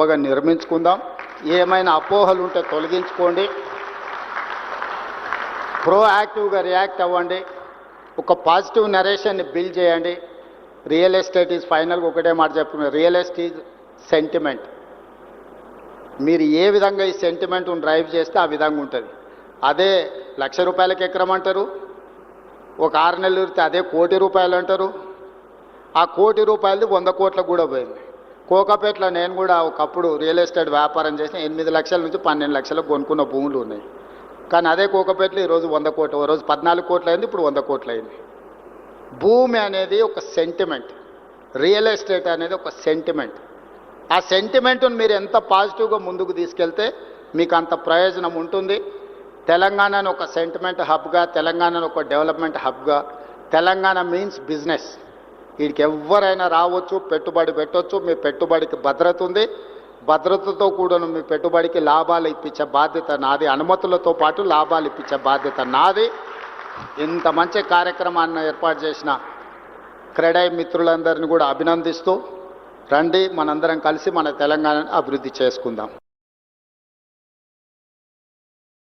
గొప్పగా నిర్మించుకుందాం. ఏమైనా అపోహలు ఉంటే తొలగించుకోండి, ప్రోయాక్టివ్గా రియాక్ట్ అవ్వండి, ఒక పాజిటివ్ నరేషన్ని బిల్డ్ చేయండి. రియల్ ఎస్టేట్ ఈజ్ ఫైనల్గా ఒకటే మాట చెప్తున్నారు, రియల్ ఎస్టేట్ సెంటిమెంట్. మీరు ఏ విధంగా ఈ సెంటిమెంట్ను డ్రైవ్ చేస్తే ఆ విధంగా ఉంటుంది. అదే ₹1,00,000 ఎకరం అంటారు, ఒక 6 నెలలు ఉరితే అదే ₹1,00,00,000 అంటారు. ఆ ₹1,00,00,000 100 కోట్లకు కూడా పోయింది. కోకాపేటలో నేను కూడా ఒకప్పుడు రియల్ ఎస్టేట్ వ్యాపారం చేసిన 8 లక్షల నుంచి 12 లక్షలకు కొనుక్కున్న భూములు ఉన్నాయి. కానీ అదే కోకాపేటలో ఈరోజు 100 కోట్లు, ఓ రోజు 14 కోట్లు అయింది, ఇప్పుడు 100 కోట్లు అయింది. భూమి అనేది ఒక సెంటిమెంట్, రియల్ ఎస్టేట్ అనేది ఒక సెంటిమెంట్. ఆ సెంటిమెంట్ను మీరు ఎంత పాజిటివ్గా ముందుకు తీసుకెళ్తే మీకు అంత ప్రయోజనం ఉంటుంది. తెలంగాణను ఒక సెంటిమెంట్ హబ్గా, తెలంగాణను ఒక డెవలప్మెంట్ హబ్గా, తెలంగాణ మీన్స్ బిజినెస్. వీడికి ఎవరైనా రావచ్చు, పెట్టుబడి పెట్టవచ్చు. మీ పెట్టుబడికి భద్రత ఉంది, భద్రతతో కూడాను మీ పెట్టుబడికి లాభాలు ఇప్పించే బాధ్యత నాది, అనుమతులతో పాటు లాభాలు ఇప్పించే బాధ్యత నాది. ఇంత మంచి కార్యక్రమాన్ని ఏర్పాటు చేసిన క్రెడై మిత్రులందరినీ కూడా అభినందిస్తూ రండి, మనందరం కలిసి మన తెలంగాణను అభివృద్ధి చేసుకుందాం.